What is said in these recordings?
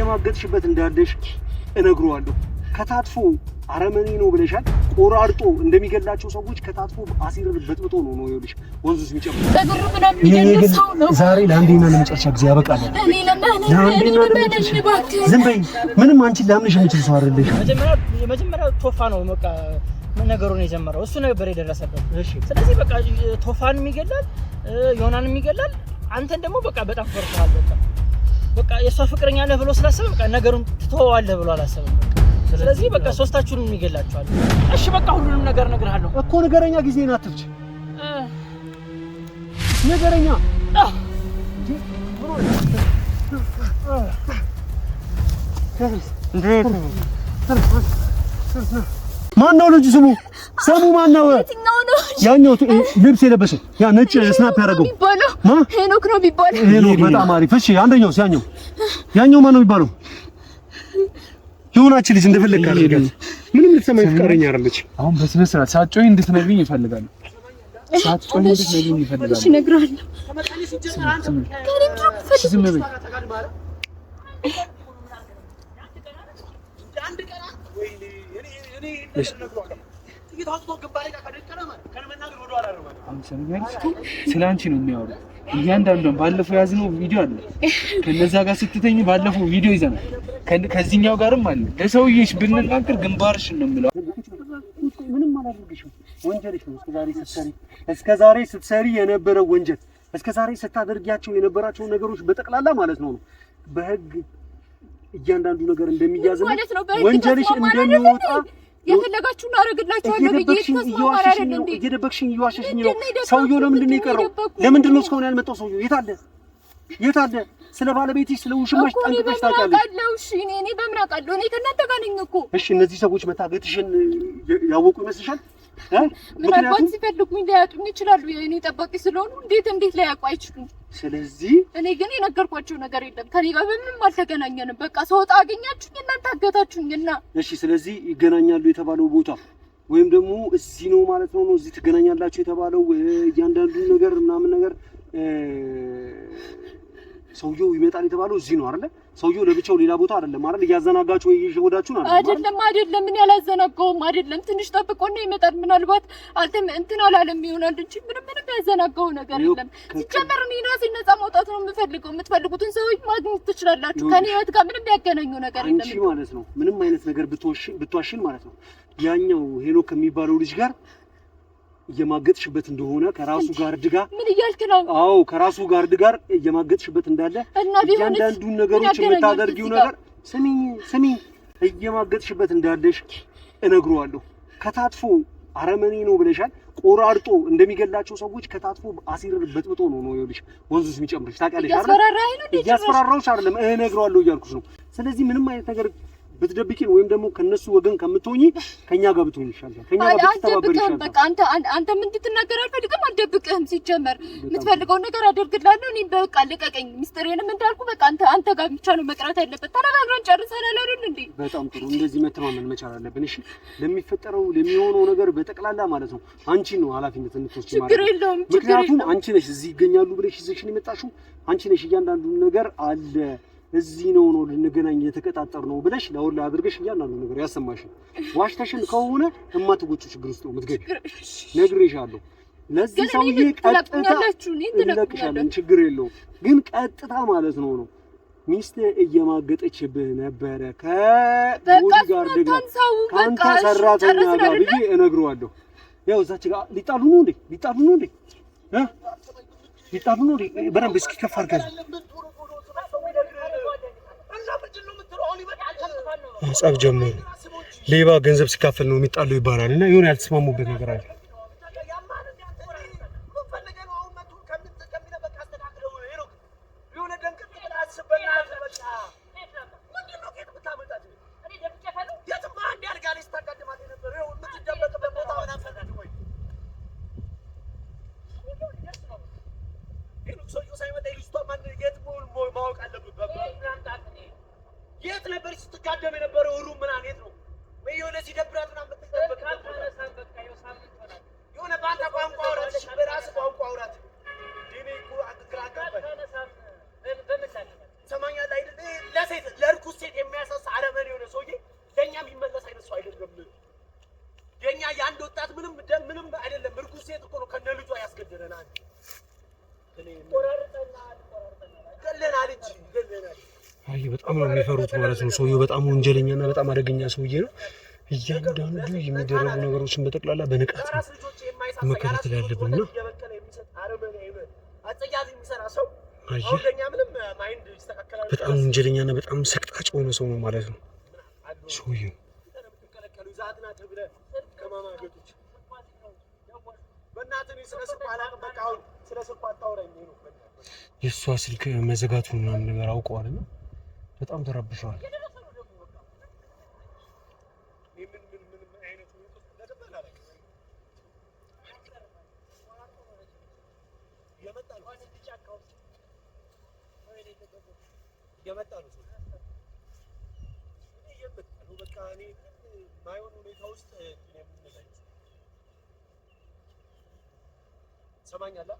እየማገጥሽበት እንዳለሽ እነግረዋለሁ። ከታጥፎ አረመኔ ነው ብለሻል። ቆራርጦ እንደሚገላቸው ሰዎች ከታጥፎ አሲር በጥብጦ ነው ይኸውልሽ ወንዙስ የሚጨምር ዛሬ ለአንዴና ለመጨረሻ ጊዜ ያበቃል። ዝም በይ። ምንም አንቺን ላምንሽ የምችል ሰው አይደለሽ። የመጀመሪያው ቶፋ ነው በቃ ነገሩን የጀመረው እሱ ነበር የደረሰበት። እሺ ስለዚህ በቃ ቶፋንም ይገላል ዮናንም ይገላል። አንተን ደግሞ በቃ በጣም ፈርቷል። በቃ የሷ ፍቅረኛ ነህ ብሎ ስላሰበ በቃ ነገሩን ትተዋለህ ብሎ አላሰበም። ስለዚህ በቃ ሶስታችሁንም ይገላችኋል። እሺ በቃ ሁሉንም ነገር እነግርሃለሁ እኮ ንገረኛ። ጊዜን አትፍጭ። ንገረኛ። ማን ነው ልጁ? ስሙ ማን ነው? ያኛው ልብስ የለበሰው ያ ነጭ ስናፕ ያደረገው ሄኖክ ነው የሚባለው። ሄኖክ በጣም አሪፍ። እሺ አንደኛው ያኛው ማን ነው የሚባለው? የሆናች ልጅ እንደፈለግህ አድርጋት። ምንም ልትሰማኝ ፍቃደኛ አይደለች። አሁን በስነ ስርዓት ሳትጮይ እንድትነግሪኝ ይፈልጋሉ። ሳትጮይ እንድትነግሪኝ ይፈልጋሉ። እሺ እነግርሃለሁ። ዝም በይ። ስለ አንቺ ነው የሚያወራው። እያንዳንዱን ባለፈው ያዝነው ቪዲዮ አለ። ከነዛ ጋር ስትተኝ ባለፈው ቪዲዮ ይዘናል። ከዚህኛው ጋርም አለ። ለሰውዬሽ ብንናገር ግንባርሽን ነው የምለው። ምንም አላደርግሽም። ወንጀልሽ ነው እስከዛሬ ስትሰሪ የነበረው ወንጀል፣ እስከዛሬ ስታደርጊያቸው የነበራቸው ነገሮች በጠቅላላ ማለት ነው በህግ እያንዳንዱ ነገር እንደሚያዝና ወንጀልሽ እንደሚወጣ የፈለጋችሁን አረግላችኋለሁ ብዬ እየደበቅሽኝ እየዋሸሽኝ ነው። ሰውዬው ለምንድን ነው የቀረው? ለምንድን ነው እስካሁን ያልመጣው ሰውዬው? የት አለ? ስለ ባለቤትሽ ስለ ውሽማሽ ጠንቅቀሽ ታውቂያለሽ? እሺ እኔ በምን አውቃለሁ? እኔ ከእናንተ ጋር ነኝ እኮ። እሺ እነዚህ ሰዎች መታገትሽን ያወቁ ይመስልሻል? ምናልባት ሲፈልጉኝ ሊያጡኝ ይችላሉ። የእኔ ጠባቂ ስለሆኑ እንዴት ሊያውቁ አይችሉም። ስለዚህ እኔ ግን የነገርኳቸው ነገር የለም። ከኔ ጋር ምንም አልተገናኘንም። በቃ ሰውጣ አገኛችሁኝ እናንተ አገታችሁኝና። እሺ ስለዚህ ይገናኛሉ የተባለው ቦታ ወይም ደግሞ እዚህ ነው ማለት ነው እዚህ ትገናኛላችሁ የተባለው እያንዳንዱ ነገር ምናምን ነገር ሰውዬው ይመጣል የተባለው እዚህ ነው አይደል? ሰውዬው ለብቻው ሌላ ቦታ አይደለም አይደል? እያዘናጋችሁ ወይ እየሸወዳችሁ ነው አይደለም። ምን ያላዘናጋውም አይደለም። ትንሽ ጠብቆና ይመጣል። ምናልባት እንትን አላለም ይሆናል እንጂ ምንም ያዘናጋው ነገር የለም። ሲጀመር እኔ ራሴ ነፃ መውጣት ነው የምፈልገው። የምትፈልጉትን ሰዎች ማግኘት ትችላላችሁ። ከኔ ህይወት ጋር ምንም ያገናኘው ነገር የለም። አንቺ ማለት ነው ምንም አይነት ነገር ብትዋሽን ማለት ነው ያኛው ሄኖክ ከሚባለው ልጅ ጋር እየማገጥሽበት እንደሆነ ከራሱ ጋርድ ጋር ምን እያልክ ነው? አዎ ከራሱ ጋርድ ጋር እየማገጥሽበት እንዳለ እያንዳንዱ ነገሮች የምታደርጊው ነገር ስሚ እየማገጥሽበት እንዳለሽ እነግረዋለሁ። ከታጥፎ አረመኔ ነው ብለሻል። ቆራርጦ እንደሚገላቸው ሰዎች ከታጥፎ አሲር በጥብጦ ነው ይኸውልሽ ወንዙስ የሚጨምርሽ ታውቂያለሽ አይደል? እያስፈራራሁሽ አይደለም እነግረዋለሁ እያልኩሽ ነው። ስለዚህ ምንም አይነት ነገር ብትደብቂን ወይም ደግሞ ከነሱ ወገን ከምትሆኚ ከኛ ጋር ብትሆኚ ይሻላል። ከኛ ጋር ብትተባበሪ ይሻላል። በቃ አንተ ምን እንድትናገር አልፈልግም። አልደብቅህም። ሲጀመር የምትፈልገውን ነገር አደርግልሃለሁ። እኔ በቃ ልቀቀኝ። ሚስጥሬንም እንዳልኩ በቃ አንተ ጋር ብቻ ነው መቅረት ያለበት። ተነጋግረን ጨርሰናል አይደል እንዴ? በጣም ጥሩ። እንደዚህ መተማመን መቻል አለብን። እሺ ለሚፈጠረው ለሚሆነው ነገር በጠቅላላ ማለት ነው አንቺ ነው ኃላፊነት እንድትወስጂ ማለት ነው። ችግር የለውም። ምክንያቱም አንቺ ነሽ እዚህ ይገኛሉ ብለሽ ይዘሽን የመጣሽው አንቺ ነሽ። እያንዳንዱ ነገር አለ እዚህ ነው ልንገናኝ የተቀጣጠር ነው ብለሽ ለወላ አድርገሽ እያንዳንዱ ነገር ያሰማሽ። ዋሽተሽን ከሆነ እማትጎቹ ችግር ውስጥ ነው የምትገቢ። ነግሬሻለሁ። ለዚህ ሰውዬ ቀጥታ እንለቅሻለን። ችግር የለውም ግን ቀጥታ ማለት ነው ሚስት እየማገጠችብህ ነበረ ከቦዲጋርድ ጋር ካንተ ሰራተኛ ጋር ብዬ እነግረዋለሁ። ያው እዛች ጋር ሊጣሉ ነው እንዴ? ሊጣሉ ነው እንዴ? በደንብ እስኪ ከፍ አድርገን ጸብ ጀመሩ። ሌባ ገንዘብ ሲካፈል ነው የሚጣለው ይባላል እና የሆነ ያልተስማሙበት ነገር አለ። የት ነበር ስትጋደም የነበረው? ሩም ምን አይነት ነው? የሆነ ሲደብራት ምናምን ብትጠበቅ የሆነ በአንተ ቋንቋ አውራት፣ በራስህ ቋንቋ አውራት። እኔ እኮ አትግራጋባ ሰማኛል አይደል? ለሴት ለርኩስ ሴት የሚያሳሳ አረመኔ የሆነ ሰውዬ ለኛ የሚመለስ አይነት ሰው አይደለም። የኛ የአንድ ወጣት ምንም አይደለም። እርኩስ ሴት እኮ ነው ከነ ልጇ ያስገደለናል። አይ በጣም ነው የሚፈሩት ማለት ነው። ሰውዬው በጣም ወንጀለኛና በጣም አደገኛ ሰውዬ ነው። እያንዳንዱ የሚደረጉ ነገሮችን በጠቅላላ በንቃት ነው መከታተል ያለብን ነው። አየህ በጣም ወንጀለኛና በጣም ሰቅጣጭ የሆነ ሰው ነው ማለት ነው ሰውዬው። የእሷ ስልክ መዘጋቱን ምናምን ነገር አውቀዋል እና በጣም ተረብሸዋል። ሰማኛላ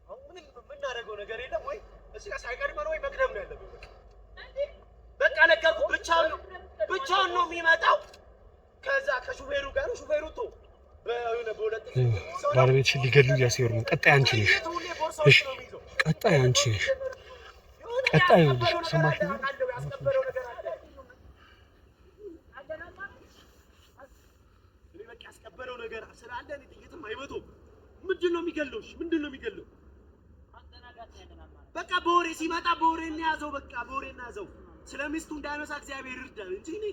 አሁን ምንም የምናደርገው ነገር የለም ወይ እዚህ ጋር ሳይቀድመን ወይ መቅደም ነው ያለብን። በቃ ነገርኩህ። ብቻውን ነው የሚመጣው። ከዛ ከሹፌሩ ጋር ነው ሹፌሩ ቶ በሁለት ባለቤትሽን ሊገሉ እያሴሩ ነው። ቀጣይ አንቺ ነሽ። እሺ ቀጣይ አንቺ ነሽ። ቀጣይ ይኸውልሽ ሰማሽ ነው ያስከበረው ነገር አለ። እኔ በቃ ያስከበረው ነገር ስላለ እኔ ጥይትም አይመጡም። ምንድነው የሚገለው? በቃ በወሬ ሲመጣ በወሬ እንያዘው። በቃ በወሬ እንያዘው። ስለሚስቱ እንዳይመሳ እግዚአብሔር ይርዳል እንጂ እኔ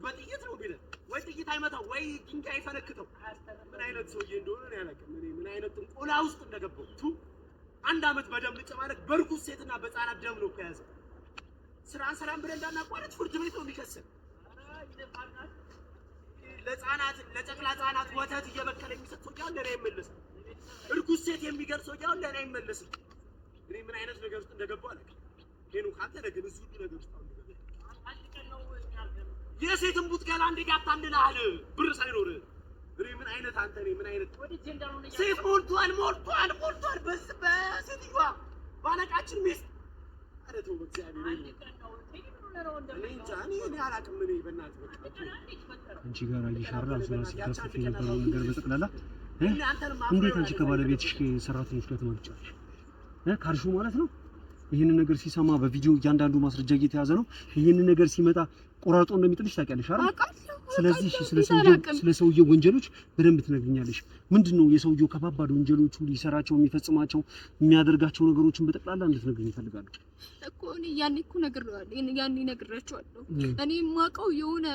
በጥይት ነው ቢለ ወይ ጥይት አይመታው ወይ ድንጋይ አይፈነክተው። ምን አይነት ሰውዬ እንደሆነ እኔ አላውቅም። ምን አይነት ጥንቆላ ውስጥ እንደገባው አንድ አመት በደም ልጨማለቅ በርኩስ ሴትና በህፃናት ደም ነው ከያዘ ስራን ብለን እንዳናቋረጥ ፍርድ ቤት ነው የሚከሰን። ለጨቅላ ህፃናት ወተት እየበከለ የሚሰጥ ሰው ያው ለኔ አይመለስም። እርኩስ ሴት የሚገርም ሰው ያው ለኔ አይመለስም። እኔ ምን አይነት ነገር ውስጥ እንደገባው አላውቅም። ሄኖ ካንተ ነገር እዚህ ሁሉ ነገር ውስጥ የሴትን ቡትጋላ አንዴ ያታንልሃል ብር ሳይኖር። እኔ ምን አይነት አንተ ነኝ? ምን አይነት ሴት ሞልቷል። በሴትዮዋ ባለቃችን ሚስት አረተው በእግዚአብሔር አንቺ ጋር አይሻራ ስለሲካፍ የነበረው ነገር በጠቅላላ እንዴት አንቺ ከባለቤትሽ ሰራተኞች ጋር ተማርጫለሽ ካልሹ ማለት ነው። ይሄንን ነገር ሲሰማ በቪዲዮ እያንዳንዱ ማስረጃ እየተያዘ ነው። ይሄንን ነገር ሲመጣ ቆራርጦ እንደሚጥልሽ ታውቂያለሽ አይደል? ስለዚህ ስለ ሰውየው ወንጀሎች በደንብ ትነግሪኛለሽ። ምንድነው የሰውየው ከባባድ ወንጀሎቹ ሊሰራቸው የሚፈጽማቸው የሚያደርጋቸው ነገሮችን በጠቅላላ እንድትነግሪኝ እፈልጋለሁ እኮ። እኔ ያኔ እኮ ነግሬያቸዋለሁ። እኔ የማውቀው የሆነ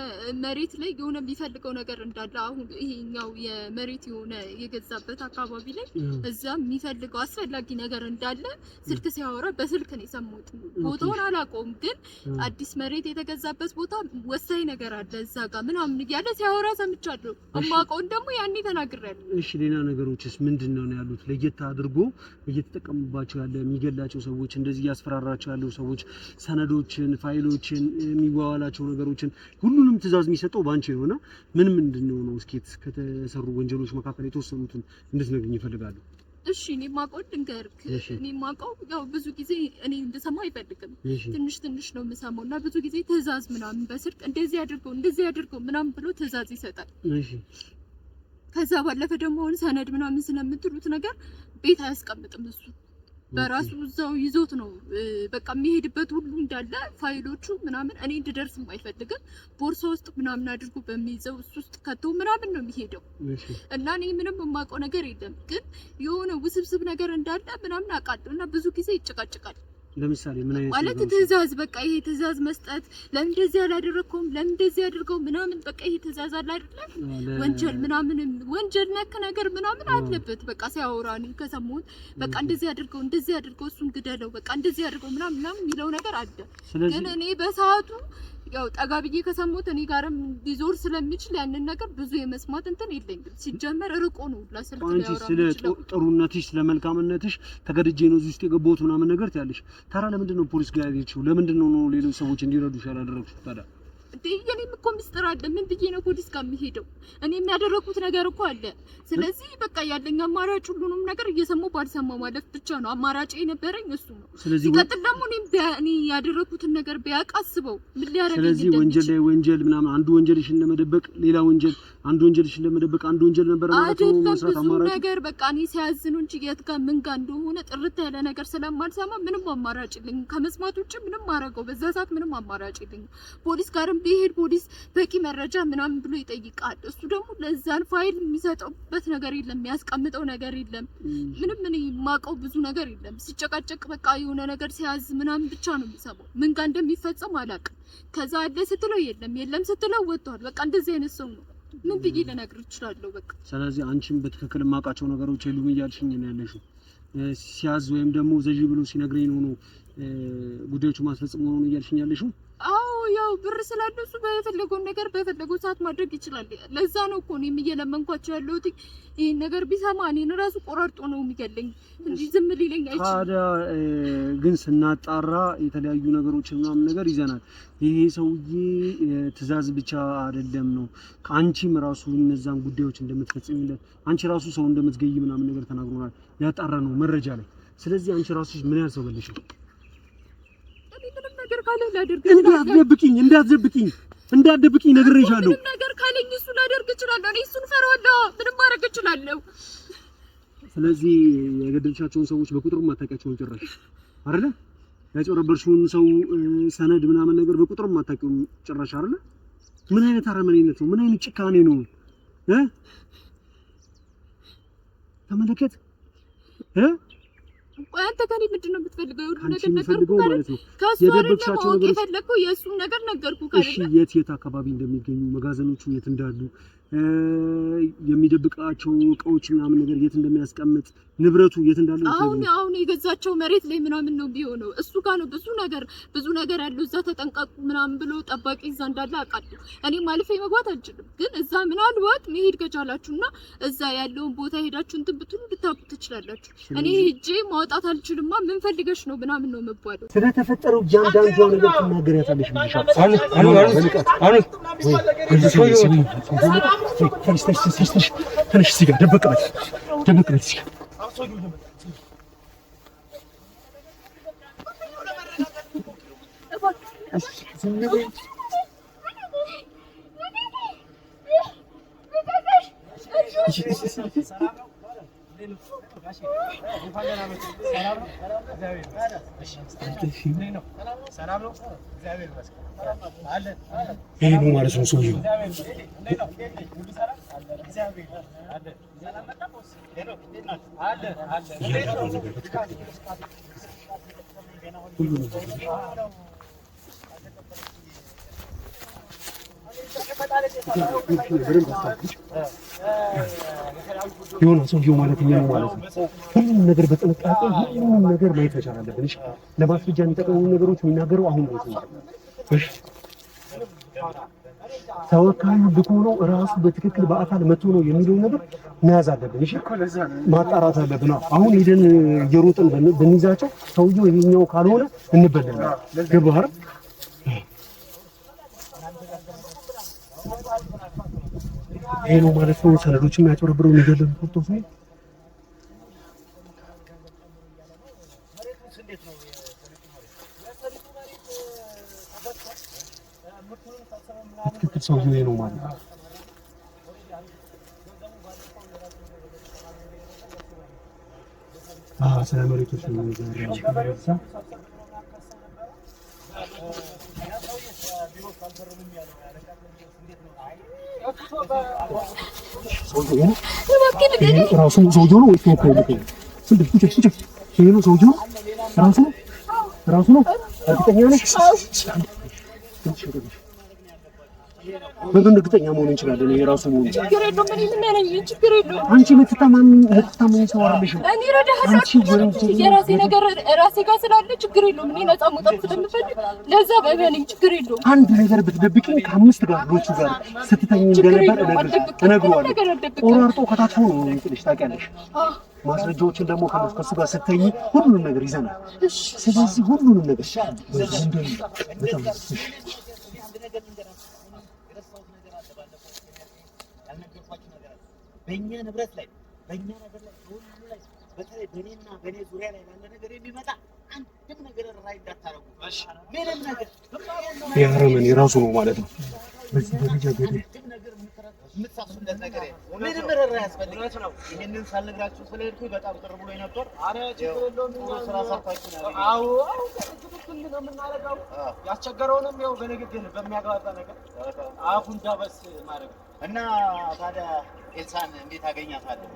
መሬት ላይ የሆነ የሚፈልገው ነገር እንዳለ አሁን ይሄኛው የመሬት የሆነ የገዛበት አካባቢ ላይ እዛ የሚፈልገው አስፈላጊ ነገር እንዳለ ስልክ ሲያወራ በስልክ ነው የሰማሁት። ቦታውን አላውቀውም፣ ግን አዲስ መሬት የተገዛበት ቦታ ወሳኝ ነገር አለ እዛ ጋር ምናምን እያለ ሲያወራ ሰምቻለሁ። የማውቀውን ደግሞ ያኔ ተናግሬያለሁ። እሺ ሌላ ነገሮችስ ምንድነው ነው ያሉት? ለየት አድርጎ እየተጠቀሙባቸው ያለ የሚገላቸው ሰዎች እንደዚህ ያስፈራራቸው ያለው ሰዎች ሰነዶችን፣ ፋይሎችን፣ የሚዋዋላቸው ነገሮችን ሁሉንም ትዕዛዝ የሚሰጠው ባንቺ ነውና ምንድነው ነው? እስኪ ከተሰሩ ወንጀሎች መካከል የተወሰኑትን እንድትነግሪኝ ይፈልጋሉ። እሺ እኔ የማውቀው ልንገርክ። እኔ የማውቀው ያው ብዙ ጊዜ እኔ እንድሰማ አይፈልግም። ትንሽ ነው የምሰማው እና ብዙ ጊዜ ትዕዛዝ ምናምን በስልክ እንደዚህ አድርገው ምናምን ብሎ ትዕዛዝ ይሰጣል። ከዛ ባለፈ ደግሞ አሁን ሰነድ ምናምን ስለምትሉት ነገር ቤት አያስቀምጥም እሱ በራሱ እዛው ይዞት ነው በቃ የሚሄድበት ሁሉ እንዳለ ፋይሎቹ ምናምን እኔ እንድደርስም አይፈልግም። ቦርሳ ውስጥ ምናምን አድርጎ በሚይዘው እሱ ውስጥ ከቶ ምናምን ነው የሚሄደው እና እኔ ምንም የማውቀው ነገር የለም፣ ግን የሆነ ውስብስብ ነገር እንዳለ ምናምን አውቃለሁ እና ብዙ ጊዜ ይጨቃጭቃል። ለምሳሌ ምን አይነት ማለት ትዕዛዝ በቃ ይሄ ትዕዛዝ መስጠት ለምን እንደዚህ አላደረኩም ለምን እንደዚህ አድርገው ምናምን በቃ ይሄ ትዕዛዝ አለ አይደለም ወንጀል ነክ ነገር ምናምን አለበት። በቃ ሲያወራ እኔ ከሰማሁት በቃ እንደዚህ አድርገው እሱን ግደለው በቃ እንደዚህ አድርገው ምናምን የሚለው ነገር አለ። ግን እኔ በሰዓቱ ያው ጠጋ ብዬ ከሰማሁት እኔ ጋርም ሊዞር ስለሚችል ያንን ነገር ብዙ የመስማት እንትን የለኝም። ሲጀመር ርቆ ነው ለስልክ ያወራ። ስለ ጥሩነትሽ ስለ መልካምነትሽ ተገድጄ ነው እዚህ ውስጥ የገባሁት ምናምን ነገር ትያለሽ። ታዲያ ለምንድን ነው ፖሊስ ጋር ያለችው? ለምንድን ነው ሌሎች ሰዎች እንዲረዱሽ ያላደረግሽው? ታዲያ የኔም እኮ ምስጢር አለ። ምን ብዬ ነው ፖሊስ ጋር የምሄደው? እኔ የሚያደረኩት ነገር እኮ አለ። ስለዚህ በቃ ያለኝ አማራጭ ሁሉንም ነገር እየሰማሁ ባልሰማው ማለት ብቻ ነው። አማራጭ የነበረኝ እሱ ነው። ሲቀጥል ደግሞ እኔ ያደረኩትን ነገር ቢያቃስበው ምን ሊያደርግ ይችላል? ስለዚህ ወንጀል ላይ ወንጀል ምናምን አንዱ ወንጀልሽን ለመደበቅ ሌላ ወንጀል አንዱ ወንጀልሽን ለመደበቅ አንዱ ወንጀል ነበር ማለት ነው። መስራት አማራጭ ነገር በቃ እኔ ሲያዝኑ እንጂ የት ጋር ምን ጋር እንደሆነ ጥርት ያለ ነገር ስለማልሰማ ምንም አማራጭ የለኝም። ከመስማት ውጭ ምንም ማረገው በዛ ሰዓት ምንም አማራጭ የለኝም። ፖሊስ ጋርም ቢሄድ ፖሊስ በቂ መረጃ ምናምን ብሎ ይጠይቃል። እሱ ደግሞ ለዛን ፋይል የሚሰጠውበት ነገር የለም፣ የሚያስቀምጠው ነገር የለም። ምንም ምን የማውቀው ብዙ ነገር የለም። ሲጨቃጨቅ በቃ የሆነ ነገር ሲያዝ ምናምን ብቻ ነው የሚሰማው። ምን ጋር እንደሚፈጸም አላውቅም። ከዛ አለ ስትለው የለም ስትለው ወጥቷል። በቃ እንደዚህ አይነት ሰው ነው። ምን ብዬ ልነግር እችላለሁ? በቃ ስለዚህ አንቺም በትክክል የማውቃቸው ነገሮች የሉም እያልሽኝ ነው ያለሽው። ሲያዝ ወይም ደግሞ ዘጂ ብሎ ሲነግረኝ ነው ጉዳዮቹ ማስፈጸም ነው እያልሽኝ ያለሽው? አዎ ያው ብር ስላለው እሱ በፈለገውን ነገር በፈለገው ሰዓት ማድረግ ይችላል። ለዛ ነው እኮ እኔም እየለመንኳቸው ያለሁት። ይሄን ነገር ቢሰማ እኔን ራሱ ቆራርጦ ነው የሚገለኝ እንጂ ዝም ሊለኝ አይችልም። ታዲያ ግን ስናጣራ የተለያዩ ነገሮች ምናምን ነገር ይዘናል። ይሄ ሰውዬ ትዕዛዝ ብቻ አይደለም ነው ከአንቺም ራሱ እነዛን ጉዳዮች እንደምትፈጽሚለት አንቺ ራሱ ሰው እንደምትገይ ምናምን ነገር ተናግሮናል። ያጣራ ነው መረጃ ላይ። ስለዚህ አንቺ ራስሽ ምን ያህል ሰው በለሽ? ነገር ካለ ላደርግ እንዳትደብቂኝ ነግሬሻለሁ። ምንም ነገር ካለኝ እሱ ላደርግ እችላለሁ። እኔ እሱን ፈራዋለሁ። ምንም ማድረግ እችላለሁ። ስለዚህ የገደልሻቸውን ሰዎች በቁጥር ማታውቂያቸውን ጭራሽ አይደለ? ያጭበረበርሽውን ሰው ሰነድ ምናምን ነገር በቁጥር ማታውቂውን ጭራሽ አይደለ? ምን አይነት አረመኔነት ነው? ምን አይነት ጭካኔ ነው? ተመለከት አንተ ከኔ ምንድነው የምትፈልገው? ሁሉ ነገር ነገርኩህ ማለት ነው። ከሱ የደበቅሻቸው ነገር የፈለኩህ የእሱን ነገር ነገርኩህ ካለ እሺ፣ የት አካባቢ እንደሚገኙ መጋዘኖቹ የት እንዳሉ የሚደብቃቸው እቃዎች ምናምን ነገር የት እንደሚያስቀምጥ ንብረቱ የት እንዳለ አሁን የገዛቸው መሬት ላይ ምናምን ነው ቢሆነው እሱ ጋር ነው ብዙ ነገር ያለው። እዛ ተጠንቀቁ ምናምን ብሎ ጠባቂ እዛ እንዳለ አውቃለሁ። እኔ ማለፌ መግባት አልችልም፣ ግን እዛ ምናልባት መሄድ ከቻላችሁና እዛ ያለውን ቦታ ሄዳችሁ እንትን ብትሉ ልታውቁ ትችላላችሁ። እኔ ሄጄ ማውጣት አልችልማ። ምን ፈልገሽ ነው ምናምን ነው የምባለው። ስለተፈጠረው እያንዳንዱ ነገር ትናገሪያታለሽ ብቻ ትንሽ እዚህ ጋር ደበቅ በል እዚህ ጋር ይሄ ነው ማለት ነው ሰውዬው። የሆነ ሰውዬው ማለት ነው ማለት ነው። ሁሉም ነገር በጥንቃቄ ሁሉም ነገር ማየት መቻል አለብን። እሺ፣ ለማስረጃ የሚጠቅሙ ነገሮች የሚናገረው አሁን ነው። እሺ፣ ተወካዩ ልኮ ነው ራሱ በትክክል በአካል መጥቶ ነው የሚለው ነገር መያዝ አለብን። እሺ፣ ማጣራት አለብን። አሁን ሄደን እየሮጥን ብንይዛቸው ሰውዬው ይሄኛው ካልሆነ እንበላለን። ገባህ አይደል? ይሄ ነው ማለት ነው። ሰነዶችን ያጭበረብረው የሚገለሉ ፎቶስ ነው። ትክክል ሰውዬው ይሄ ነው ማለት ነው። ስለ መሬቶች ነው የሚያወራው። ራሱ ሰውዬው ነው ወይስ ተወካዩ ልኮ ነው? ይሄ ነው ሰውዬው ራሱ ነው። እርግጠኛ ነሽ? በምን እርግጠኛ መሆን እንችላለን? የራሱ መሆን ችግር የለውም። እኔ ምን ያለኝ ችግር የለውም። አንቺ የምትታመኝ ሰው አይደለሽም። እኔ የራሴ ነገር ራሴ ጋር ስላለ ችግር የለውም። እኔ ነፃ መውጣት ስለምፈልግ ለዛ በበለኝ ችግር የለውም። አንድ ነገር ብትደብቂኝ ከአምስት ጋርዶቹ ጋር ስትተኝ እንደነበር እነግረዋለሁ። ቆራርጦ ከታች ሆኖ ነው እንግዲህ ታውቂያለሽ። ማስረጃዎችን ደግሞ ከሱ ጋር ስትተኝ ሁሉንም ነገር ይዘናል። ስለዚህ ሁሉንም ነገር በጣም በእኛ ንብረት ላይ በእኛ ነገር ላይ ሁሉ ላይ በተለይ በእኔና በእኔ ዙሪያ ላይ ያለ ነገር የሚመጣ አንድም ነገር ራይ እንዳታረጉ። እሺ ምንም ነገር የአረመኔ ራሱ ነው ማለት ነው። በዚህ ደረጃ ገደ ነገር የምትሳሱለት ነገር ምንም ርህራሄ ያስፈልጋት ነው። ይሄንን ሳልነግራችሁ ስለሄድኩኝ በጣም ቅርብ ብሎኝ ነበር። አረ ችግር የለውም። ስራ ሰርታችሁ ነው። አዎ ትክክል ነው የምናደርገው። ያስቸገረውንም ያው በንግግር በሚያግባባ ነገር አፉን ዳበስ ማድረግ እና ታዲያ ኤልሳን እንዴት አገኛታለሁ?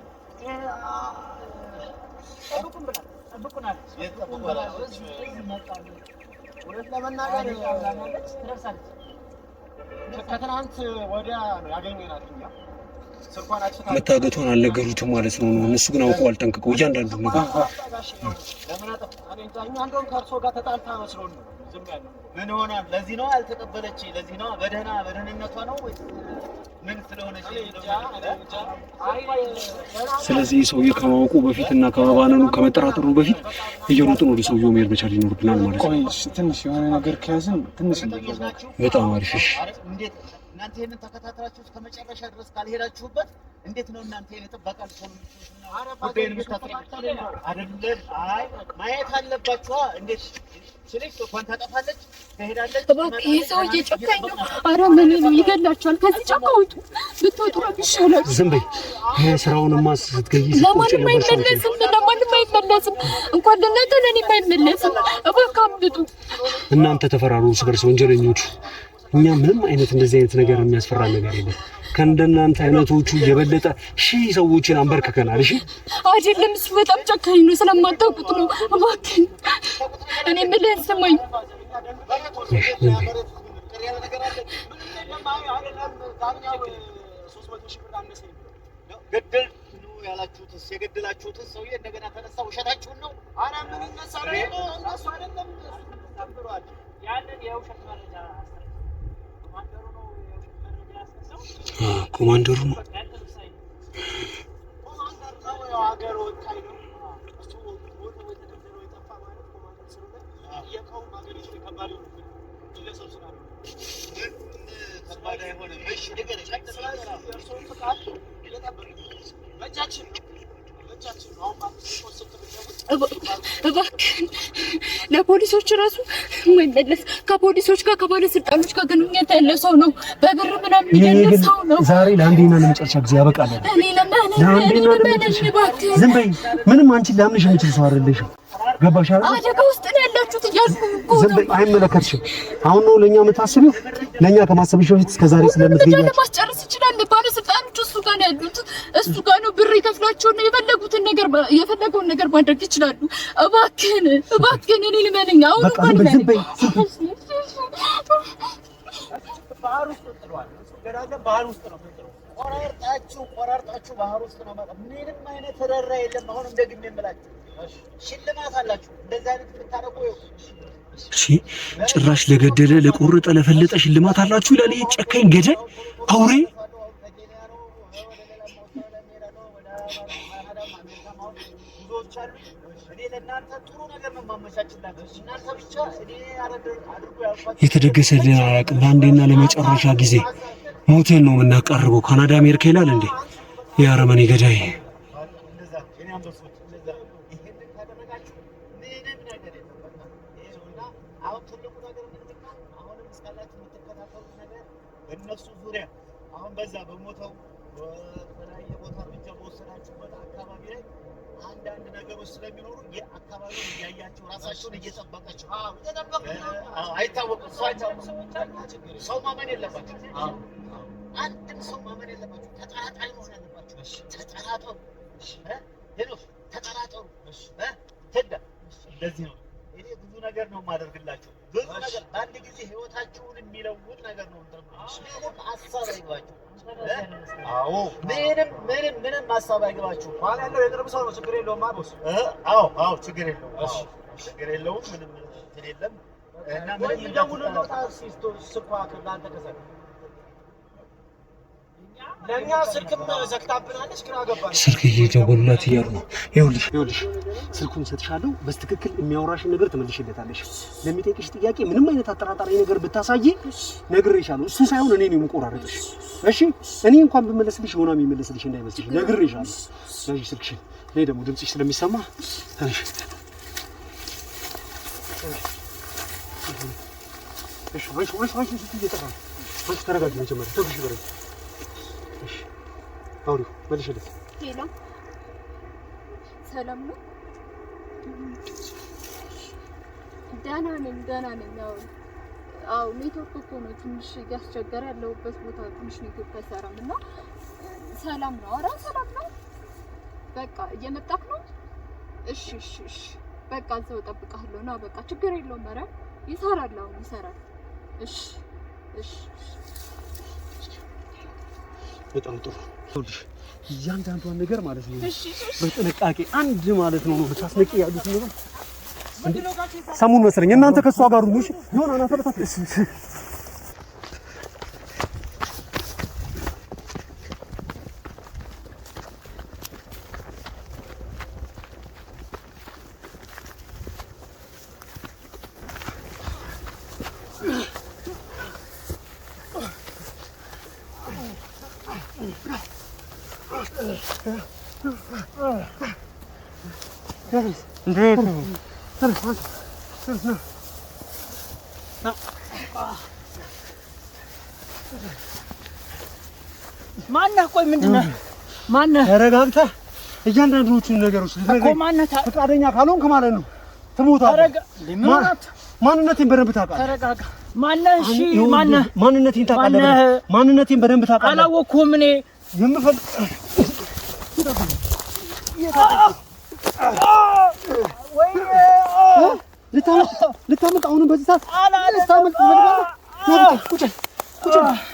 ጠብቁናል። እውነት ለመናገር ትደርሳለች። ከትናንት ወዲያ ነው ያገኘናት እኛ። መታገቷን አልነገሩትም ማለት ነው። እነሱ ግን አውቀዋል ጠንቅቀው እያንዳንዱ ነገር። ለምን አጠፋ? እኔ እንደውም ከእርሶ ጋር ተጣልታ መስሎን ነው ዝም ያለው። ምን ሆናል? ለዚህ ነው ያልተቀበለች? ለዚህ ነው በደህንነቷ ነው ወይስ ምን ስለሆነች? ስለዚህ ሰውዬ ከማወቁ በፊትና ከመባነኑ ከመጠራጠሩ በፊት እየሮጥን ወደ ሰውዬው መሄድ መቻል ይኖርብናል ማለት ነው። ትንሽ የሆነ ነገር ከያዝን ትንሽ በጣም አሪፍ። እሺ እንዴት እናንተ ይሄንን ተከታትላችሁ እስከ መጨረሻ ድረስ ካልሄዳችሁበት እንዴት ነው እናንተ ይሄን ተባቃል ሰው አይደለም? አይ ማየት አለባችሁ። እንዴት ስለዚህ እንኳን ታጠፋለች ትሄዳለች። እባክህ ይሄ ሰውዬ ጨካኝ ነው። አረመኔ ነው። ይገላችኋል። ከዚህ ጫካ ውጡ። ብትወጡ ነው የሚሻለው። ዝም በይ። ይሄ ስራውንማ ስትገይ ለማንም አይመለስም። ለማንም አይመለስም። እንኳን ለእናንተ ለእኔም አይመለስም። እባክህ አምጡ። እናንተ ተፈራሩ እርስ በርስ ወንጀለኞቹ። እኛ ምንም አይነት እንደዚህ አይነት ነገር የሚያስፈራ ነገር የለም። ከእንደናንተ አይነቶቹ የበለጠ ሺህ ሰዎችን አንበርክከናል። እሺ አይደለም፣ እሱ በጣም ጨካኝ ነው። ስለማታውቁት ነው። እባክህ እኔ የምልህን ስማኝ። ገደል ያላችሁትስ የገደላችሁትን ሰውዬ እንደገና ተነሳ። ውሸታችሁን ነው። ኧረ ምን ይነሳል? እነሱ አይደለም ተብሏል። ያንን የውሸት መረጃ ኮማንደሩ ነው። እባክህን ለፖሊሶች ራሱ የማይመለስ ከፖሊሶች ጋር ከባለስልጣኖች ጋር ግንኙነት ያለ ሰው ነው። በብር ምናምን የሚደለ ሰው ነው። ዛሬ ለአንዴና ለመጨረሻ ጊዜ ያበቃል። ዝም በይ። ምንም አንቺን ሊያምንሽ የሚችል ሰው አይደለሽም። ገባሽ አይደል? አደጋ ውስጥ ነው ያላችሁት እያልኩ እኮ ዝም በይ። አይመለከትሽም። አሁን ነው ለኛ የምታስቢው። ለኛ ከማሰብሽ በፊት እስከዛሬ ስለምትገኛቸው ለማስጨረስ ይችላል። ባለስልጣኖቹ እሱ ጋር ነው ያሉት። እሱ ጋር ነው ብር ይከፍላቸውና የፈለገውን ነገር ማድረግ ይችላሉ። እባክህን እኔ ልመነኝ። አሁን እንኳን ዝም በይ። ባህር ውስጥ ጥሏል። እሱ ገዳገም ባህር ውስጥ ነው የምጥለው። ቆራርጣችሁ ባህር ውስጥ ነው ማለት ምንም አይነት ረራ የለም። አሁንም ደግሜ የምላችሁ ሽልማት አላችሁ። እንደዚህ አይነት የምታረቁ እሺ፣ ጭራሽ ለገደለ ለቆረጠ ለፈለጠ ሽልማት አላችሁ ይላል። ይሄ ጨካኝ ገዳይ አውሬ። የተደገሰልን አያውቅም። ለአንዴና ለመጨረሻ ጊዜ ሞቴን ነው የምናቀርበው። ካናዳ አሜሪካ ይላል እንዴ የአረመኔ ገዳይ። በእነሱ ዙሪያ አሁን በዛ በሞተው በተለያየ ቦታ እርምጃ በወሰዳችሁበት አካባቢ ላይ አንዳንድ ነገሮች ስለሚኖሩ የአካባቢውን እያያችሁ ራሳችሁን እየጠበቃችሁ አይታወቅም። ሰው ማመን የለባችሁ። አንድም ሰው ማመን የለባችሁ። ተጠራጣሪ መሆን አለባችሁ። ተጠራጠሩ፣ ተጠራጠሩ። ትዳ እንደዚህ ነው። እኔ ብዙ ነገር ነው የማደርግላችሁ። ብዙ ነገር በአንድ ጊዜ ህይወታችሁን የሚለውጥ ነገር ነው። ምንም ሀሳብ አይግባችሁ። አዎ ምንም ሀሳብ አይግባችሁ። ማን ያለው የቅርብ ሰው ነው። ችግር የለውም። አቦስ አዎ ችግር የለውም። ችግር የለውም። ምንም እንትን የለም። እና ምንም እንደሙሉ ነው። ታክሲስቶ ስኳ ከላንተ ከሰለ እኛ ለኛ ስልክም ዘግታብናለች። ግራ ገባን። ስልክ እየደወሉላት እያሉ ነው። ይኸውልሽ ስልኩን ሰጥሻለሁ። በስትክክል የሚያወራሽን ነገር ትመልሽለታለሽ። ለሚጠይቅሽ ጥያቄ ምንም አይነት አጠራጣሪ ነገር ብታሳይ ነግሬሻለሁ። እሱ ሳይሆን እኔ ነው የምቆራረጥሽ። እሺ እኔ እንኳን ብመለስልሽ ሆና የሚመለስልሽ እንዳይመስልሽ ነግሬሻለሁ። ያዥ ስልክሽን። እኔ ደግሞ ድምፅሽ ስለሚሰማ እሺ እሺ ተረጋጊ። መጀመሪያ ተብሽ በረኝ። እሺ አውሪው መልሽለት። ሄሎ ሰላም ነው? ደህና ነኝ። አዎ ኔትወርክ እኮ ነው ትንሽ እያስቸገረ ያለሁበት ቦታ ትንሽ ኔትወርክ አይሰራም እና ሰላም ነው። ኧረ ሰላም ነው። በቃ እየመጣክ ነው? እሺ በቃ እዛው እጠብቅሃለሁ። ና በቃ ችግር የለውም። ኧረ ይሰራል፣ አሁን ይሰራል። እሺ በጣም ጥሩ። ይኸውልሽ እያንዳንዷን ነገር ማለት ነው በጥንቃቄ አንድ ማለት ነው ብታስነቂ ያሉት ነገር ሰሙን መሰለኝ እናንተ ከሷ ጋር ነው። እሺ ዮና ና ተበታት። እንዴት ነው? ማነህ? ቆይ ምንድነው? ማነህ? ተረጋግተህ እያንዳንዶቹን ነገሮች እኮ ማነህ? ፈቃደኛ ካልሆንክ ማለት ነው ትሞታለህ። ማንነቴን በደንብ ታውቃለህ። ተረጋጋ። ማነህ? እሺ ማነህ? ማንነቴን ታውቃለህ። ማንነቴን በደንብ ታውቃለህ። አላወኩም እኔ የምፈልግ ልታመልጥ አሁንም በዚህ ሰዓት ልታመልጥ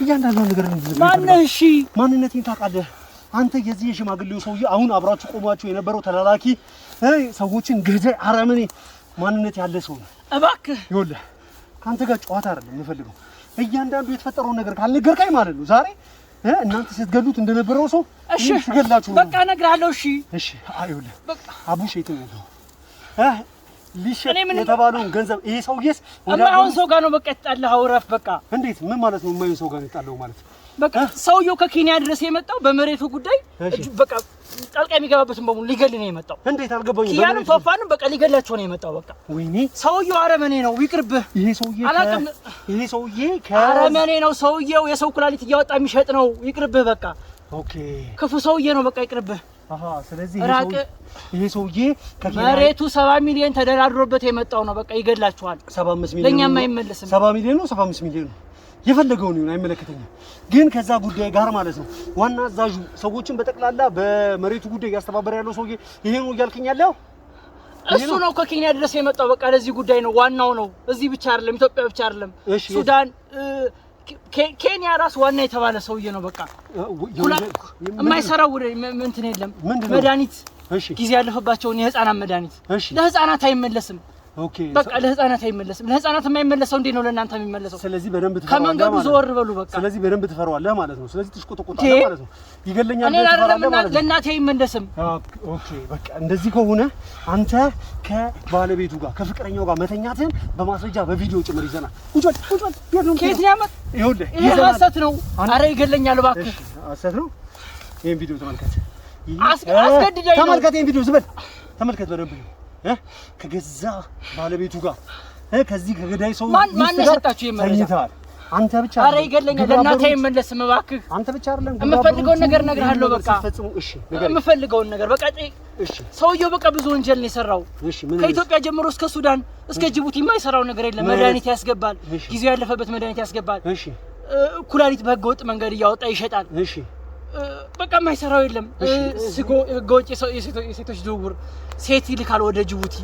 እያንዳንዷን ነገር ማነህ? እሺ ማንነቴን ታውቃለህ። አንተ የዚህ የሽማግሌው ሰውዬ አሁን አብራችሁ ቆማችሁ የነበረው ተላላኪ ሰዎችን ገዳይ አረመኔ ማንነት ያለ ሰው ነው። እባክህ ይኸውልህ ከአንተ ጋር ጨዋታ አይደለም የምፈልገው። እያንዳንዱ የተፈጠረውን ነገር ካልነገርከኝ ማለት ነው ዛሬ እናንተ ስትገሉት እንደነበረው ሰው እሺ ትገላችሁ። በቃ እነግርሃለሁ። እሺ አይውልህ አቡሽ የትኛው ሊሸጥ የተባለውን ገንዘብ ይሄ ሰውዬስ የማይሆን ሰው ጋር ነው በቃ የተጣላኸው። እረፍ በቃ። እንዴት? ምን ማለት ነው የማይሆን ሰው ጋር የተጣላኸው ማለት? በቃ ሰውየው ከኬንያ ድረስ የመጣው በመሬቱ ጉዳይ በቃ ጣልቃ የሚገባበትን በሙሉ ሊገል ነው የመጣው። እንዴት? አልገባኝም። ኪያንም ቶፋንም በቃ ሊገላቸው ነው የመጣው። በቃ ወይኔ ሰውየው አረመኔ ነው፣ ይቅርብህ። ይሄ ሰውዬ አረመኔ ነው። ሰውየው የሰው ኩላሊት እያወጣ የሚሸጥ ነው፣ ይቅርብህ። በቃ ኦኬ፣ ክፉ ሰውዬ ነው፣ በቃ ይቅርብህ። ስለዚህ ይሄ ሰውዬ መሬቱ 70 ሚሊዮን ተደራድሮበት የመጣው ነው። በቃ ይገላቸዋል። 75 ሚሊዮን ለኛም አይመለስም። 70 ሚሊዮን ነው 75 ሚሊዮን ነው የፈለገውን ይሁን አይመለከተኝም። ግን ከዛ ጉዳይ ጋር ማለት ነው ዋና አዛዡ ሰዎችን በጠቅላላ በመሬቱ ጉዳይ እያስተባበረ ያለው ሰውዬ ይሄ ነው እያልከኝ ያለው እሱ ነው። ከኬንያ ድረስ የመጣው በቃ ለዚህ ጉዳይ ነው፣ ዋናው ነው። እዚህ ብቻ አይደለም፣ ኢትዮጵያ ብቻ አይደለም፣ ሱዳን፣ ኬንያ ራስ ዋና የተባለ ሰውዬ ነው። በቃ የማይሰራው እንትን የለም። መድኃኒት ጊዜ ያለፈባቸውን የህፃናት መድኃኒት ለህፃናት አይመለስም። ኦኬ በቃ ለህፃናት አይመለስም። ለህፃናት የማይመለሰው እንዴት ነው ለእናንተ የሚመለሰው? ስለዚህ በደንብ ትፈራዋለህ ከመንገዱ ዞር በሉ በቃ። ስለዚህ በደንብ ትፈራዋለህ ማለት ነው። ስለዚህ ትሽቆጠቆጣለህ ማለት ነው። ይገለኛል ትፈራለህ ማለት ነው። ለእናቴ አይመለስም። ኦኬ በቃ እንደዚህ ከሆነ አንተ ከባለቤቱ ጋር ከፍቅረኛው ጋር መተኛትን በማስረጃ በቪዲዮ ጭምር ይዘናል። ቁጭ በል ከየት ነው ያመጣ? ይኸውልህ ይሄ ሐሰት ነው። ኧረ ይገለኛል እባክህ። ሐሰት ነው። ይሄን ቪዲዮ ተመልከት። አስገድደኝ። ተመልከት ይሄን ቪዲዮ ዝም በል ተመልከት በደንብ ከገዛ ባለቤቱ ጋር ከዚህ ከገዳይ ሰው ማን ሰጣችሁ የመረጃ? አንተ ብቻ። ኧረ ይገለኛል። ለእናቴ አይመለስም እባክህ። አንተ ብቻ አይደለም የምፈልገውን ነገር እነግርሃለሁ። በቃ እሺ የምፈልገውን ነገር በቃ። እሺ ሰውየው በቃ ብዙ ወንጀል ነው የሰራው። ከኢትዮጵያ ጀምሮ እስከ ሱዳን እስከ ጅቡቲ የማይሰራው ነገር የለም። መድኃኒት ያስገባል፣ ጊዜው ያለፈበት መድኃኒት ያስገባል። ኩላሊት በህገ ወጥ መንገድ እያወጣ ይሸጣል። በቃ የማይሰራው የለም። ህገወጥ የሴቶች ዝውውር፣ ሴት ይልካል ወደ ጅቡቲ።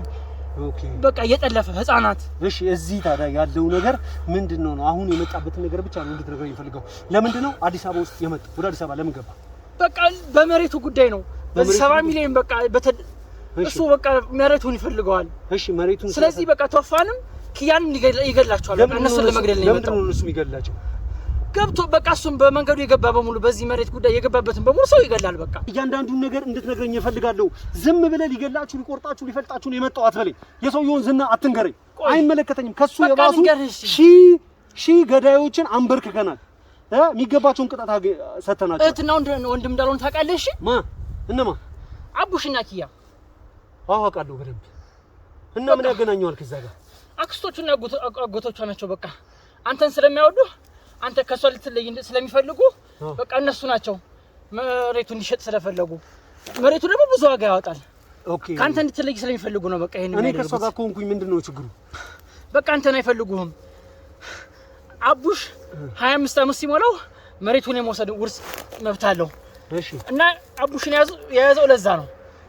በቃ እየጠለፈ ህፃናት። እሺ እዚህ ታዲያ ያለው ነገር ምንድነው ነው? አሁን የመጣበትን ነገር ብቻ ነው እንድትነግረኝ ፈልገው። ለምንድን ነው አዲስ አበባ ውስጥ የመጣው? ወደ አዲስ አበባ ለምን ገባ? በቃ በመሬቱ ጉዳይ ነው። በዚህ 70 ሚሊዮን በቃ እሱ በቃ መሬቱን ይፈልገዋል። እሺ መሬቱን። ስለዚህ በቃ ቶፋንም ኪያንም ይገላቸዋል። በቃ እነሱን ለመግደል ነው የመጣው። ለምንድን ነው እሱ የሚገላቸው? ገብቶ በቃ እሱም በመንገዱ የገባ በሙሉ በዚህ መሬት ጉዳይ የገባበትን በሙሉ ሰው ይገላል። በቃ እያንዳንዱን ነገር እንድትነግረኝ እፈልጋለሁ። ዝም ብለህ ሊገላችሁ ሊቆርጣችሁ ሊፈልጣችሁ ነው የመጣው አትበለኝ። የሰውየውን ዝና አትንገረኝ፣ አይመለከተኝም። ከሱ የባሱ ሺህ ገዳዮችን አንበርክከናል። የሚገባቸውን ቅጣት ሰተናቸው። እህትና ወንድም እንዳልሆነ ታውቃለህ? እሺ እነማ? አቡሽና ኪያ። አውቃለሁ በደንብ። እና ምን ያገናኘዋል ከዛ ጋር? አክስቶቹና አጎቶቿ ናቸው። በቃ አንተን ስለሚያወዱ አንተ ከሷ ልትለይ ስለሚፈልጉ በቃ እነሱ ናቸው መሬቱን እንዲሸጥ ስለፈለጉ። መሬቱ ደግሞ ብዙ ዋጋ ያወጣል። ኦኬ ካንተ እንድትለይ ስለሚፈልጉ ነው። በቃ ይሄን እኔ ከሷ ጋር ኮንኩኝ ምንድነው ችግሩ? በቃ አንተን አይፈልጉህም። አቡሽ 25 ዓመት ሲሞላው መሬቱን የመውሰድ ውርስ መብት አለው። እሺ እና አቡሽን የያዘው ለዛ ነው።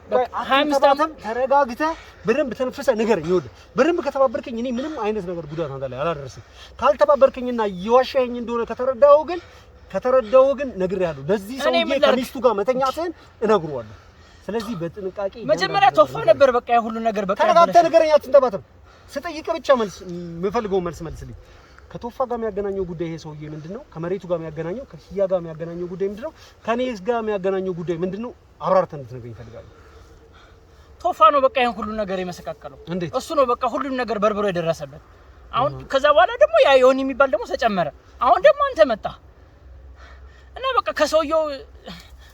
በቃ 25 ዓመት ተረጋግተህ በደንብ ተነፍሰህ ንገረኝ። ይኸውልህ በደንብ ከተባበርከኝ እኔ ምንም አይነት ነገር ጉዳት አንተ ላይ አላደርስም። ካልተባበርከኝና የዋሻኸኝ እንደሆነ ከተረዳኸው ግን ነግሬሃለሁ። ለዚህ ሰውዬ ከሚስቱ ጋር መተኛትህን እነግረዋለሁ። ስለዚህ በጥንቃቄ መጀመሪያ ቶፋ ነበር። በቃ ያ ሁሉ ነገር በቃ ተረጋግተህ ንገረኝ። አትንተባተብ። ስጠይቅህ ብቻ መልስ የምፈልገውን መልስ መልስልኝ። ከቶፋ ጋር የሚያገናኘው ጉዳይ ይሄ ሰውዬ ምንድነው? ከመሬቱ ጋር የሚያገናኘው ከኪያ ጋር የሚያገናኘው ጉዳይ ምንድነው? ከኔስ ጋር የሚያገናኘው ጉዳይ ምንድነው? አብራርተህ እንድትነግረኝ እፈልጋለሁ። ቶፋ ነው በቃ ይሄን ሁሉ ነገር የመሰካከለው። እሱ ነው በቃ ሁሉን ነገር በርብሮ የደረሰበት። አሁን ከዛ በኋላ ደግሞ ያ ዮኒ የሚባል ደግሞ ተጨመረ። አሁን ደግሞ አንተ መጣ እና በቃ ከሰውየው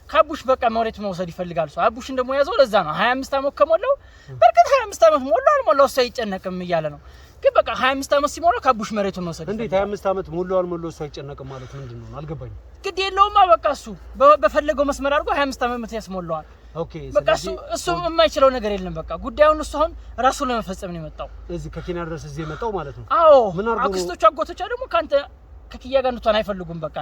ከአቡሽ በቃ መሬት መውሰድ ይፈልጋል። ሰው አቡሽን ደግሞ ያዘው ለዛ ነው 25 ዓመት ከሞላው በርግጥ 25 ዓመት ሞላው አልሞላው እሱ አይጨነቅም እያለ ነው። ግን በቃ 25 ዓመት ሲሞላው ከአቡሽ መሬቱን መውሰድ እንዴት 25 ዓመት ሞላው አልሞላው እሱ አይጨነቅም ማለት ምንድን ነው? አልገባኝም። ግድ የለውማ በቃ እሱ በፈለገው መስመር አድርጎ 25 ዓመት ያስሞላዋል። ኦኬ በቃ እሱ የማይችለው ነገር የለም። በቃ ጉዳዩን እሱ አሁን ራሱ ለመፈጸም ነው የመጣው። እዚህ ከኬንያ ድረስ እዚህ የመጣው ማለት ነው። አዎ አክስቶቹ አጎቶቿ ደግሞ ካንተ ከኪያ ጋር እንድትሆን አይፈልጉም። በቃ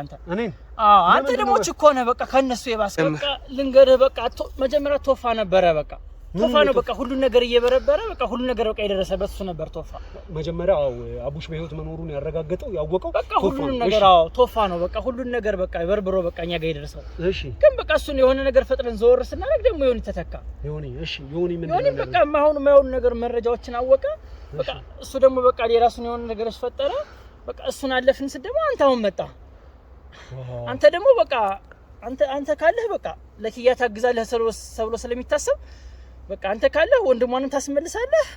አንተ ደግሞ ችኮ ነህ። በቃ ከነሱ የባሰ በቃ ልንገርህ። በቃ መጀመሪያ ቶፋ ነበረ። በቃ ቶፋ ነው በቃ ሁሉ ነገር እየበረበረ በቃ ሁሉ ነገር በቃ የደረሰበት እሱ ነበር ቶፋ። መጀመሪያ አቡሽ በህይወት መኖሩን ያረጋገጠው ያወቀው በቃ ሁሉ ነገር ቶፋ ነው። በቃ ሁሉ ነገር በቃ በርብሮ በቃ እኛ ጋር የደረሰው። እሺ ግን በቃ እሱን የሆነ ነገር ፈጥረን ዘወር ስናደርግ ደግሞ ዮኒ ተተካ። ዮኒ ምንድነው? በቃ ማሁን ነገር መረጃዎችን አወቀ። በቃ እሱ ደግሞ በቃ የራሱን የሆነ ነገር ፈጠረ። በቃ እሱን አለፍን ስል ደግሞ አንተ አሁን መጣ። አንተ ደግሞ በቃ አንተ ካለህ በቃ ለኪያ ታግዛለህ ሰብሎ ስለሚታሰብ በቃ አንተ ካለህ ወንድሟንም ታስመልሳለህ።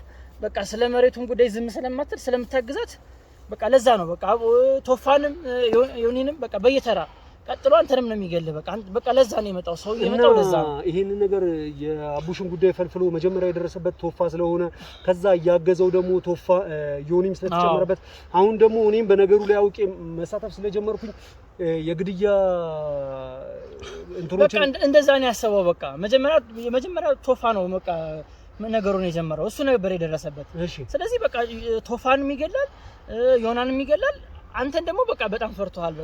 በቃ ስለ መሬቱን ጉዳይ ዝም ስለማትል ስለምታግዛት በቃ ለዛ ነው በቃ ቶፋንም ዮኒንም በቃ በየተራ ቀጥሎ አንተንም ነው የሚገልህ። በቃ ለዛ ነው የመጣው ሰው የመጣው ለዛ ነው። ይሄን ነገር የአቡሽን ጉዳይ ፈልፍሎ መጀመሪያ የደረሰበት ቶፋ ስለሆነ ከዛ ያገዘው ደግሞ ቶፋ ዮኒም ስለተጨመረበት አሁን ደግሞ እኔም በነገሩ ላይ አውቄ መሳተፍ ስለጀመርኩኝ የግድያ እንትሮች በቃ እንደዛ ነው ያሰበው። በቃ መጀመሪያ ቶፋ ነው በቃ ነገሩን የጀመረው እሱ ነበር የደረሰበት። ስለዚህ በቃ ቶፋንም ይገላል፣ ዮናንም ይገላል። አንተን ደግሞ በቃ በጣም ፈርቷል።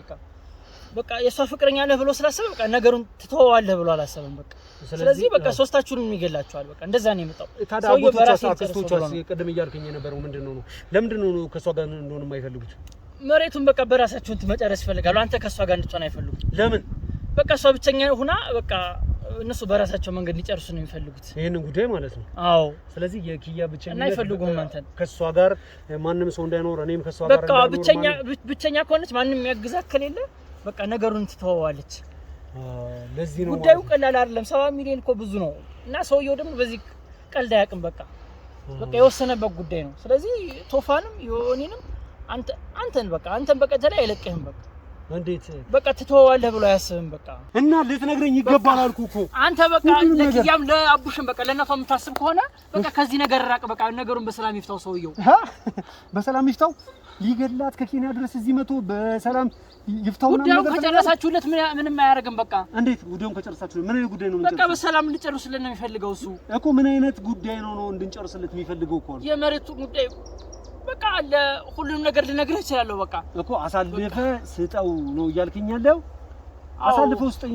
በቃ የሷ ፍቅረኛ ነህ ብሎ ስላሰበ በቃ ነገሩን ትተዋዋለህ ብሎ አላሰበም። በቃ ስለዚህ በቃ ሶስታችሁንም ይገላችኋል። በቃ እንደዛ ነው የመጣው። ታዲያ አክስቶቿ ቀደም እያልከኝ የነበረው ምንድነው ነው? ለምንድነው ነው ከሷ ጋር እንደሆነ የማይፈልጉት? መሬቱን በቃ በራሳችሁን መጨረስ ይፈልጋሉ። አንተ ከሷ ጋር እንድትሆን አይፈልጉም። ለምን? በቃ እሷ ብቸኛ ሆና በቃ እነሱ በራሳቸው መንገድ ሊጨርሱ ነው የሚፈልጉት ይሄንን ጉዳይ ማለት ነው። አዎ ስለዚህ የኪያ ብቸኛ እና አይፈልጉም አንተን ከሷ ጋር ማንም ሰው እንዳይኖር እኔም ከሷ ጋር በቃ ብቸኛ ከሆነች ማንም የሚያግዛት ከሌለ በቃ ነገሩን ትተዋዋለች። ለዚህ ነው ጉዳዩ ቀላል አይደለም። 70 ሚሊዮን እኮ ብዙ ነው እና ሰውየው ደግሞ በዚህ ቀልድ አያውቅም። በቃ የወሰነበት ጉዳይ ነው። ስለዚህ ቶፋንም ዮኒንም አንተን በቃ ተላይ አይለቅህም። በቃ እንዴት በቃ ትተዋዋለህ ብሎ አያስብም። በቃ እና ልትነግረኝ ይገባል አልኩ እኮ አንተ በቃ ለኪያም ለአቡሽም በቃ ለእናቷ የምታስብ ከሆነ በቃ ከዚህ ነገር ራቅ። በቃ ነገሩን በሰላም ይፍታው ሰውየው። በሰላም ይፍታው። ሊገላት ከኬንያ ድረስ እዚህ መቶ በሰላም ይፍታው። ጉዳዩን ከጨረሳችሁለት ምንም አያደርግም። በቃ እንዴት ጉዳዩን ከጨረሳችሁለት ምን አይነት ጉዳይ ነው? በቃ በሰላም እንድጨርሱለት ነው የሚፈልገው እሱ እኮ። ምን አይነት ጉዳይ ነው እንድንጨርስለት የሚፈልገው እኮ? የመሬቱ ጉዳይ በቃ ሁሉንም ነገር ልነግርህ እችላለሁ። በቃ እኮ አሳልፈ ስጠው ነው እያልከኝ ያለው? አሳልፈ ውስጠኝ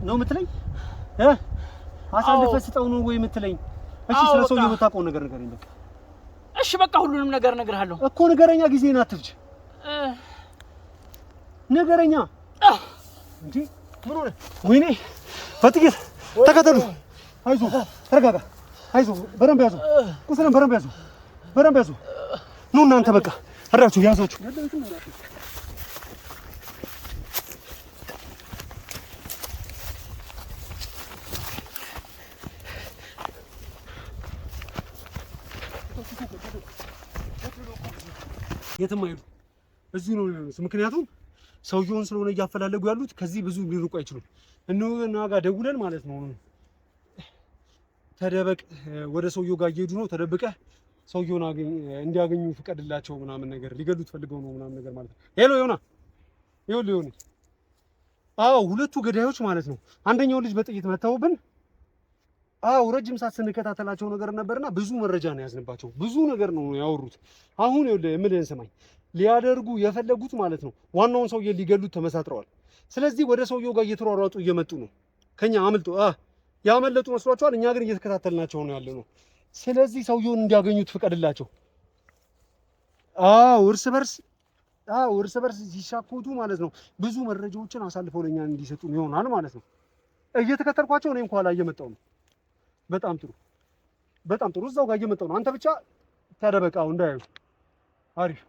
ነው የምትለኝ? አሳልፈ ስጠው ነው ወይ የምትለኝ? እሺ ስለ ሰውዬው የምታውቀው ነገር ንገረኝ በቃ። እሺ በቃ ሁሉንም ነገር እነግርሃለሁ እኮ። ንገረኛ፣ ጊዜህን አትፍጅ። ንገረኛ እንዴ! ምን ሆነ? ወይኔ ፈትጌት ተከተሉ። አይዞህ ተረጋጋ። አይዞህ በደንብ ያዙ። ቁስልን በደንብ ያዙ። ኑ እናንተ በቃ እራችሁ ያዟችሁ። የትም አይሄዱ እዚሁ ነው የሚሆኑት። ምክንያቱም ሰውየውን ስለሆነ እያፈላለጉ ያሉት ከዚህ ብዙ ሊርቁ አይችሉም። እና ጋር ደውለን ማለት ነው ተደበቅ፣ ወደ ሰውየው ጋር እየሄዱ ነው፣ ተደብቀህ ሰውየውን እንዲያገኙ ፍቀድላቸው ምናምን ነገር፣ ሊገሉት ፈልገው ነው ምናምን ነገር ማለት ነው። ሄሎ ዮና፣ ይኸውልህ አዎ ሁለቱ ገዳዮች ማለት ነው አንደኛው ልጅ በጥይት መተውብን። አዎ ረጅም ሰዓት ስንከታተላቸው ነገር ነበርና ብዙ መረጃ ነው ያዝንባቸው፣ ብዙ ነገር ነው ያወሩት። አሁን ይኸውልህ የምልህን ስማኝ፣ ሊያደርጉ የፈለጉት ማለት ነው ዋናውን ሰውዬ ሊገሉት ተመሳጥረዋል። ስለዚህ ወደ ሰውየው ጋር እየተሯሯጡ እየመጡ ነው። ከኛ አምልጦ ያመለጡ መስሏቸዋል። እኛ ግን እየተከታተልናቸው ነው ያለነው። ስለዚህ ሰውየውን እንዲያገኙት ፍቀድላቸው። እርስ በርስ ሲሻኮቱ ማለት ነው ብዙ መረጃዎችን አሳልፈው ለኛ እንዲሰጡ ይሆናል ማለት ነው። እየተከተልኳቸው እኔ እንኳን ላይ እየመጣሁ ነው። በጣም ጥሩ እዛው ጋር እየመጣሁ ነው። አንተ ብቻ ተደበቃው እንዳያዩ። አሪፍ